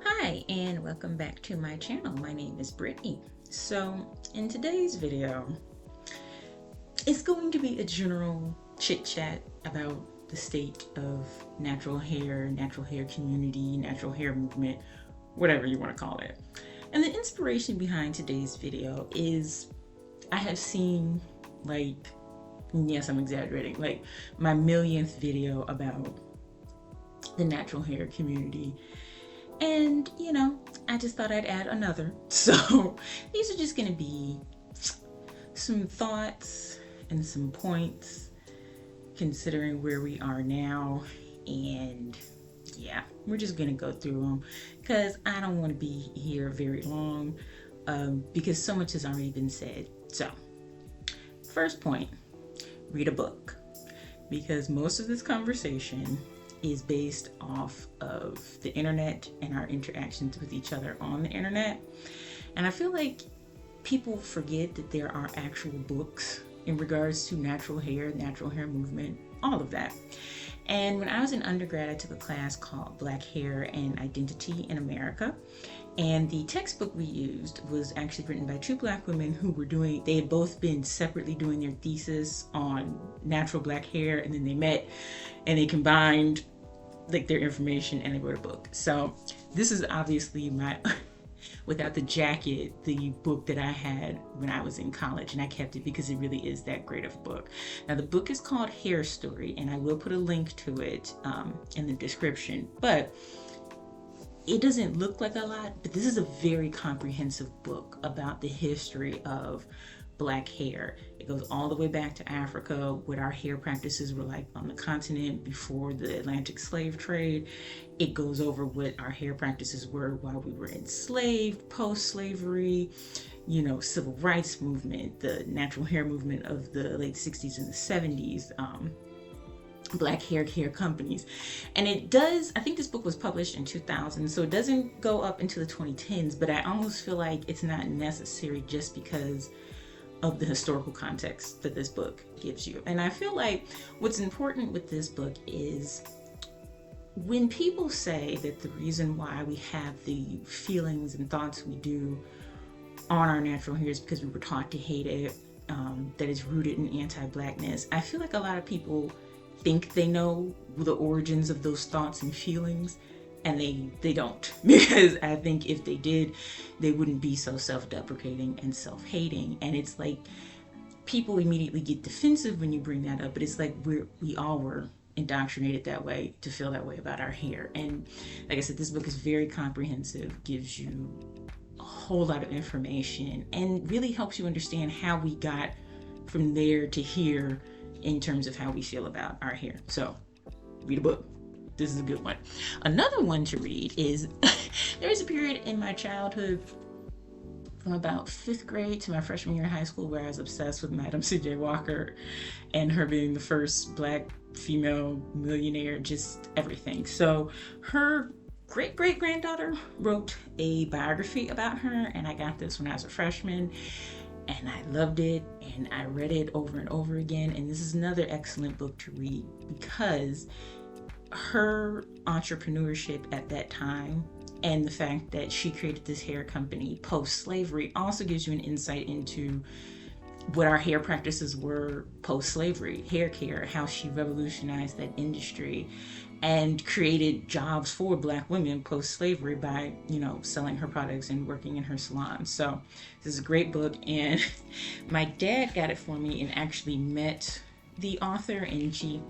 Hi, and welcome back to my channel. My name is Brittany. So, in today's video, it's going to be a general chit chat about the state of natural hair community, natural hair movement, whatever you want to call it. And the inspiration behind today's video is I have seen, yes, I'm exaggerating, like my millionth video about the natural hair community. And, I just thought I'd add another. So these are just going to be some thoughts and some points considering where we are now. And yeah, we're just going to go through them because I don't want to be here very long because so much has already been said. So, first point, read a book, because most of this conversation is based off of the internet and our interactions with each other on the internet. And I feel like people forget that there are actual books in regards to natural hair movement, all of that. And when I was in undergrad, I took a class called Black Hair and Identity in America. And the textbook we used was actually written by two Black women who they had both been separately doing their thesis on natural Black hair, and then they met and they combined their information and they wrote a book. So this is obviously without the jacket, the book that I had when I was in college, and I kept it because it really is that great of a book. Now the book is called Hair Story, and I will put a link to it in the description, but it doesn't look like a lot, but this is a very comprehensive book about the history of Black hair. It goes all the way back to Africa, what our hair practices were like on the continent before the Atlantic slave trade. It goes over what our hair practices were while we were enslaved, post-slavery, civil rights movement, the natural hair movement of the late 60s and the 70s, Black hair care companies. And I think this book was published in 2000, so it doesn't go up into the 2010s, but I almost feel like it's not necessary just because of the historical context that this book gives you. And I feel like what's important with this book is when people say that the reason why we have the feelings and thoughts we do on our natural hair is because we were taught to hate it, that it's rooted in anti-Blackness. I feel like a lot of people think they know the origins of those thoughts and feelings, and they don't, because I think if they did, they wouldn't be so self-deprecating and self-hating. And it's like people immediately get defensive when you bring that up, but it's like we all were indoctrinated that way to feel that way about our hair. And like I said, this book is very comprehensive, gives you a whole lot of information, and really helps you understand how we got from there to here in terms of how we feel about our hair. So read a book. This is a good one. Another one to read is there was a period in my childhood from about 5th grade to my freshman year in high school where I was obsessed with Madam C.J. Walker and her being the first Black female millionaire, just everything. So her great-great-granddaughter wrote a biography about her, and I got this when I was a freshman, and I loved it, and I read it over and over again. And this is another excellent book to read because her entrepreneurship at that time and the fact that she created this hair company post-slavery also gives you an insight into what our hair practices were post-slavery, hair care, how she revolutionized that industry and created jobs for Black women post-slavery by, selling her products and working in her salon. So this is a great book, and my dad got it for me and actually met the author, and she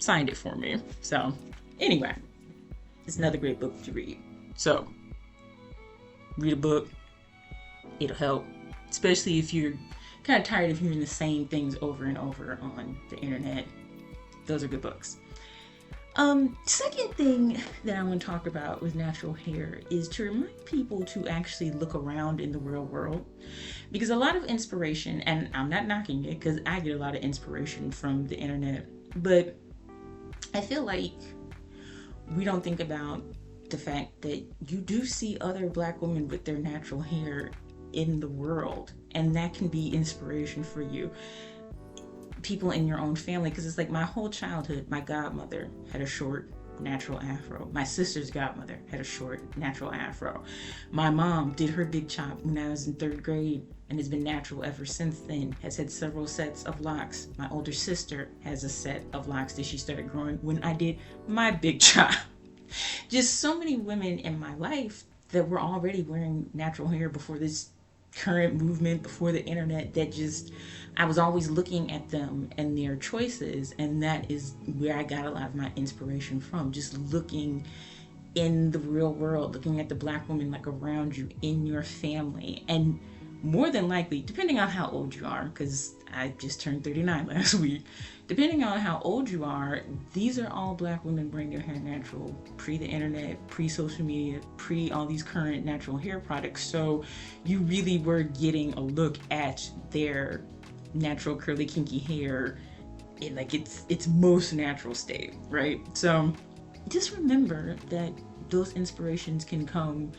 signed it for me. So anyway, it's another great book to read. So read a book. It'll help, especially if you're kind of tired of hearing the same things over and over on the internet. Those are good books. Second thing that I want to talk about with natural hair is to remind people to actually look around in the real world, because a lot of inspiration, and I'm not knocking it because I get a lot of inspiration from the internet, but I feel like we don't think about the fact that you do see other Black women with their natural hair in the world, and that can be inspiration for you. People in your own family, because it's like my whole childhood, my godmother had a short natural afro. My sister's godmother had a short natural afro. My mom did her big chop when I was in 3rd grade and has been natural ever since then, has had several sets of locks. My older sister has a set of locks that she started growing when I did my big chop. Just so many women in my life that were already wearing natural hair before this current movement, before the internet, that just, I was always looking at them and their choices, and that is where I got a lot of my inspiration from. Just looking in the real world, looking at the black woman like around you in your family. And more than likely, depending on how old you are, because I just turned 39 last week, depending on how old you are, these are all black women wearing their hair natural, pre the internet, pre social media, pre all these current natural hair products. So you really were getting a look at their natural curly kinky hair in like its most natural state, right? So just remember that those inspirations can come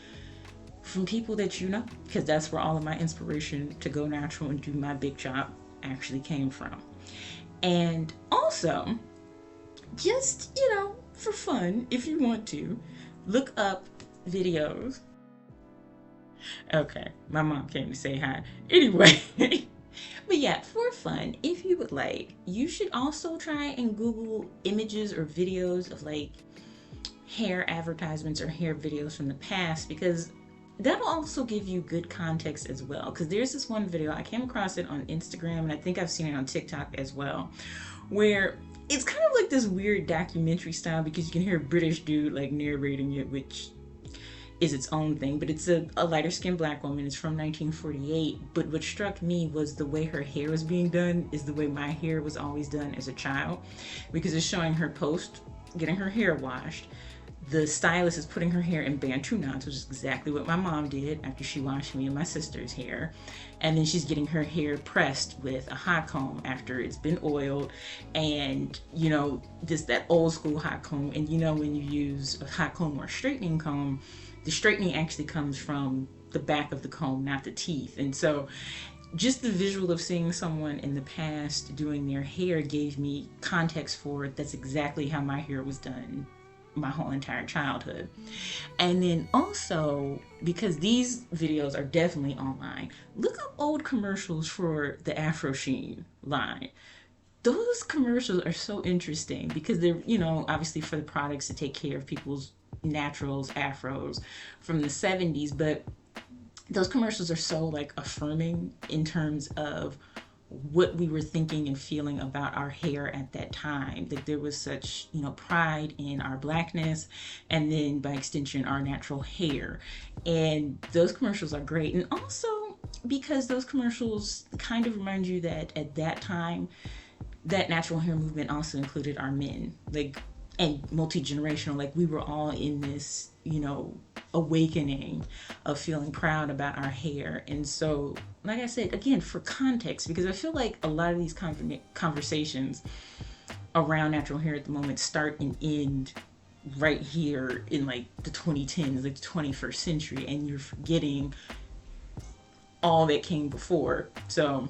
from people that you know, because that's where all of my inspiration to go natural and do my big chop actually came from. And also, just, for fun, if you want to, look up videos. Okay, my mom came to say hi. Anyway, but yeah, for fun, if you would like, you should also try and Google images or videos of like hair advertisements or hair videos from the past, because that'll also give you good context as well. Because there's this one video, I came across it on Instagram, and I think I've seen it on TikTok as well, where it's kind of like this weird documentary style, because you can hear a British dude like narrating it, which is its own thing, but it's a lighter skinned black woman. It's from 1948. But what struck me was the way her hair was being done is the way my hair was always done as a child, because it's showing her post getting her hair washed. The stylist is putting her hair in Bantu knots, which is exactly what my mom did after she washed me and my sister's hair. And then she's getting her hair pressed with a hot comb after it's been oiled. And, just that old school hot comb. And when you use a hot comb or a straightening comb, the straightening actually comes from the back of the comb, not the teeth. And so just the visual of seeing someone in the past doing their hair gave me context for it. That's exactly how my hair was done my whole entire childhood. And then also, because these videos are definitely online, look up old commercials for the Afro Sheen line. Those commercials are so interesting because they're, obviously for the products to take care of people's naturals, afros from the 70s, but those commercials are so like affirming in terms of what we were thinking and feeling about our hair at that time, that there was such pride in our blackness, and then by extension our natural hair. And those commercials are great. And also because those commercials kind of remind you that at that time that natural hair movement also included our men, like, and multi-generational, like we were all in this awakening of feeling proud about our hair. And so, like I said, again, for context, because I feel like a lot of these conversations around natural hair at the moment start and end right here in like the 2010s, like the 21st century, and you're forgetting all that came before. So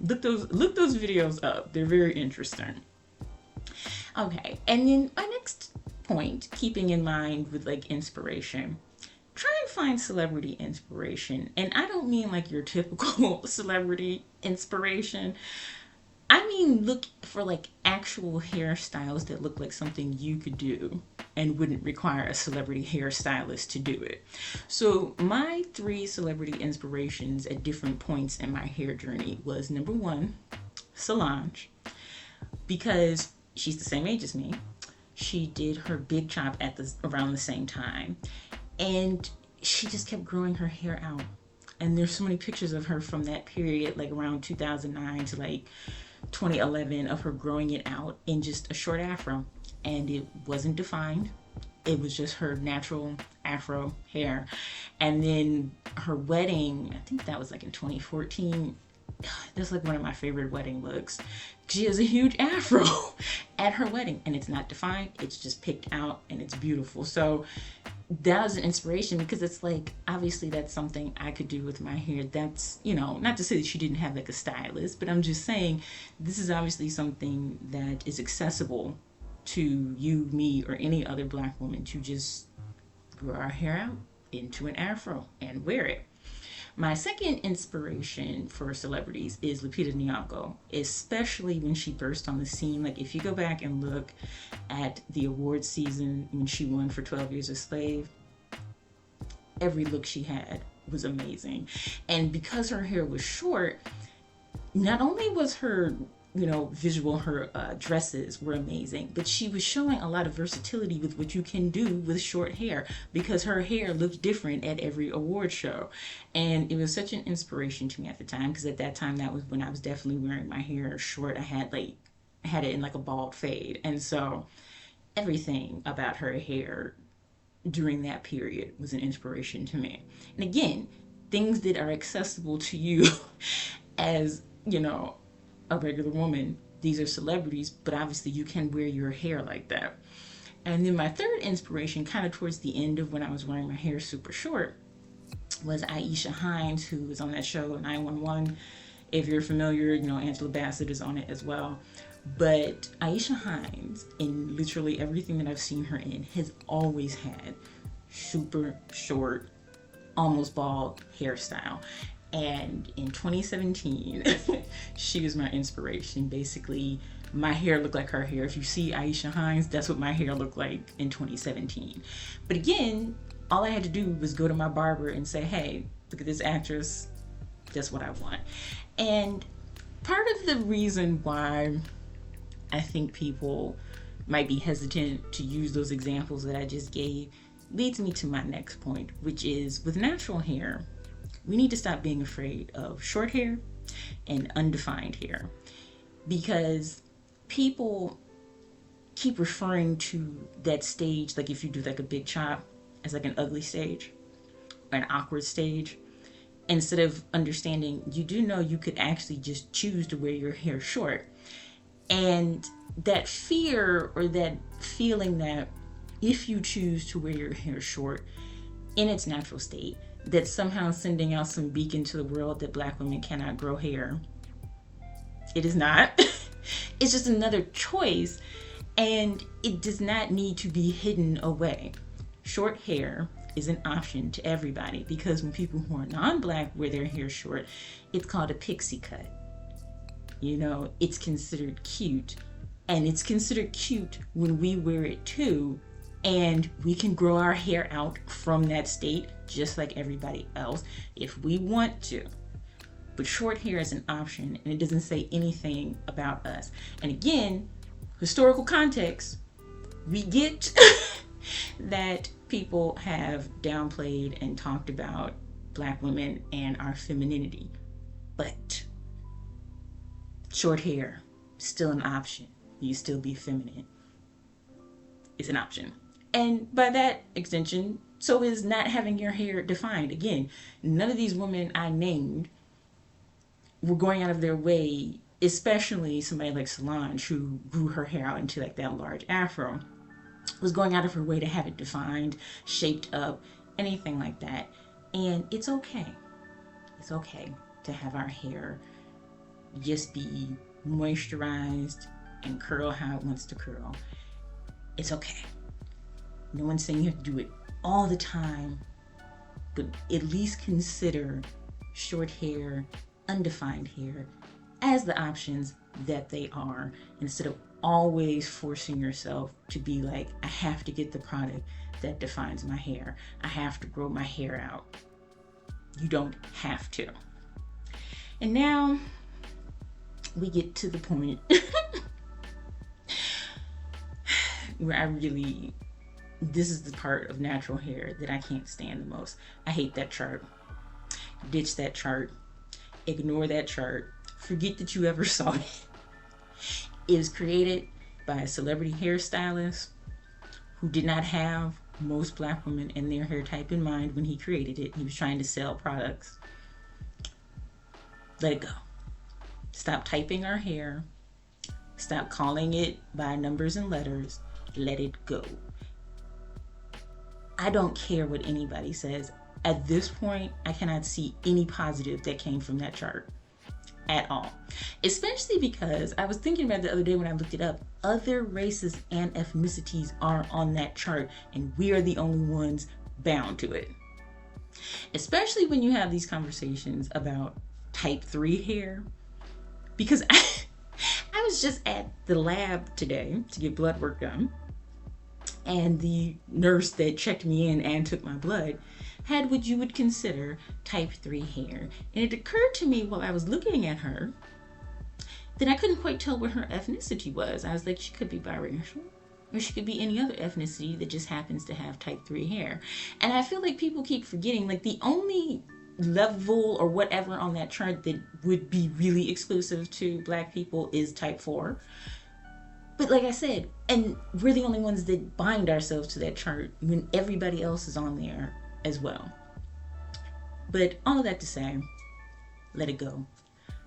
look those videos up. They're very interesting. Okay, and then my next point, keeping in mind with like inspiration, try and find celebrity inspiration. And I don't mean like your typical celebrity inspiration. I mean look for like actual hairstyles that look like something you could do and wouldn't require a celebrity hairstylist to do it. So my 3 celebrity inspirations at different points in my hair journey was, number 1, Solange, because she's the same age as me. She did her big chop around the same time, and she just kept growing her hair out. And there's so many pictures of her from that period, like around 2009 to like 2011, of her growing it out in just a short afro, and it wasn't defined. It was just her natural afro hair. And then her wedding, I think that was like in 2014. That's like one of my favorite wedding looks. She has a huge afro at her wedding, and it's not defined, it's just picked out, and it's beautiful. So that was an inspiration, because it's like, obviously that's something I could do with my hair. That's, not to say that she didn't have like a stylist, but I'm just saying this is obviously something that is accessible to you, me, or any other Black woman to just grow our hair out into an afro and wear it. My second inspiration for celebrities is Lupita Nyong'o, especially when she burst on the scene. Like, if you go back and look at the award season when she won for 12 Years a Slave, every look she had was amazing. And because her hair was short, not only was her visual, her dresses were amazing, but she was showing a lot of versatility with what you can do with short hair, because her hair looked different at every award show. And it was such an inspiration to me at the time, because at that time, that was when I was definitely wearing my hair short. I had it in like a bald fade. And so everything about her hair during that period was an inspiration to me. And again, things that are accessible to you as, a regular woman. These are celebrities, but obviously you can wear your hair like that. And then my third inspiration, kind of towards the end of when I was wearing my hair super short, was Aisha Hinds, who was on that show 911. If you're familiar, Angela Bassett is on it as well. But Aisha Hinds, in literally everything that I've seen her in, has always had super short, almost bald hairstyle. And in 2017, she was my inspiration. Basically, my hair looked like her hair. If you see Aisha Hinds, that's what my hair looked like in 2017. But again, all I had to do was go to my barber and say, hey, look at this actress. That's what I want. And part of the reason why I think people might be hesitant to use those examples that I just gave leads me to my next point, which is with natural hair, we need to stop being afraid of short hair and undefined hair, because people keep referring to that stage, like if you do like a big chop, as like an ugly stage or an awkward stage, instead of understanding you do know you could actually just choose to wear your hair short. And that fear or that feeling that if you choose to wear your hair short in its natural state, that's somehow sending out some beacon to the world that Black women cannot grow hair. It is not. It's just another choice, and it does not need to be hidden away. Short hair is an option to everybody, because when people who are non-Black wear their hair short, it's called a pixie cut. It's considered cute, and it's considered cute when we wear it too. And we can grow our hair out from that state just like everybody else if we want to. But short hair is an option, and it doesn't say anything about us. And again, historical context, we get that people have downplayed and talked about Black women and our femininity. But short hair, still an option. You still be feminine. It's an option. And by that extension, so is not having your hair defined. Again, none of these women I named were going out of their way, especially somebody like Solange, who grew her hair out into like that large afro, was going out of her way to have it defined, shaped up, anything like that. And it's okay. It's okay to have our hair just be moisturized and curl how it wants to curl. It's okay. No one's saying you have to do it all the time, but at least consider short hair, undefined hair as the options that they are, instead of always forcing yourself to be like, I have to get the product that defines my hair. I have to grow my hair out. You don't have to. And now we get to the point where this is the part of natural hair that I can't stand the most. I hate that chart. Ditch that chart. Ignore that chart. Forget that you ever saw it. It was created by a celebrity hairstylist who did not have most Black women and their hair type in mind when he created it. He was trying to sell products. Let it go. Stop typing our hair. Stop calling it by numbers and letters. Let it go. I don't care what anybody says. At this point, I cannot see any positive that came from that chart. at all. Especially because I was thinking about it the other day when I looked it up. Other races and ethnicities are on that chart, and we are the only ones bound to it. Especially when you have these conversations about type 3 hair. Because I was just at the lab today to get blood work done, and the nurse that checked me in and took my blood had what you would consider type 3 hair. And it occurred to me while I was looking at her that I couldn't quite tell what her ethnicity was. I was like, she could be biracial, or she could be any other ethnicity that just happens to have type 3 hair. And I feel like people keep forgetting, like, the only level or whatever on that chart that would be really exclusive to Black people is type 4. But like I said, and we're the only ones that bind ourselves to that chart when everybody else is on there as well. But all of that to say, let it go.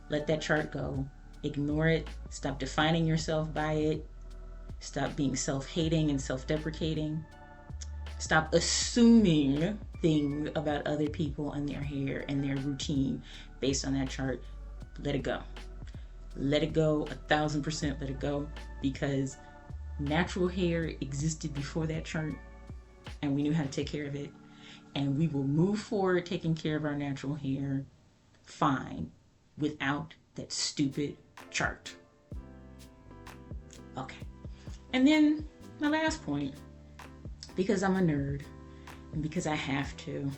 Let that chart go. Ignore it. Stop defining yourself by it. Stop being self-hating and self-deprecating. Stop assuming things about other people and their hair and their routine based on that chart. Let it go. Let it go, 1,000% let it go, because natural hair existed before that chart, and we knew how to take care of it, and we will move forward taking care of our natural hair fine without that stupid chart. Okay. And then my last point, because I'm a nerd, and because I have to,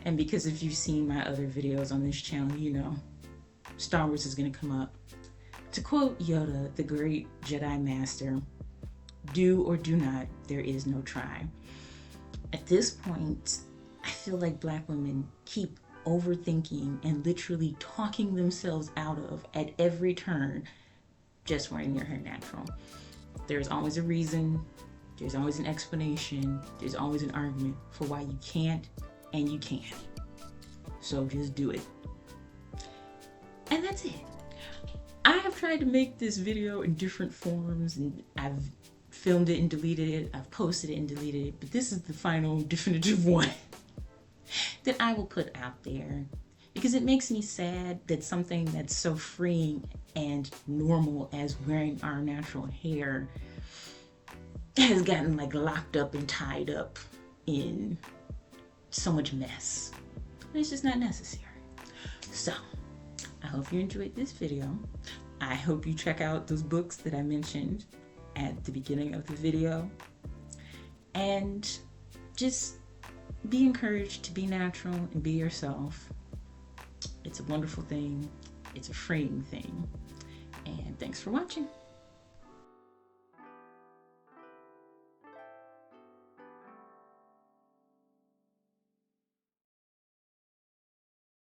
and because if you've seen my other videos on this channel, you know Star Wars is going to come up. To quote Yoda, the great Jedi Master, do or do not, there is no try. At this point, I feel like Black women keep overthinking and literally talking themselves out of at every turn just wearing their hair natural. There's always a reason, there's always an explanation, there's always an argument for why you can't and you can. So just do it. And that's it. I have tried to make this video in different forms, and I've filmed it and deleted it, I've posted it and deleted it, but this is the final definitive one that I will put out there, because it makes me sad that something that's so freeing and normal as wearing our natural hair has gotten like locked up and tied up in so much mess. It's just not necessary. So I hope you enjoyed this video. I hope you check out those books that I mentioned at the beginning of the video, and just be encouraged to be natural and be yourself. It's a wonderful thing. It's a freeing thing. And thanks for watching.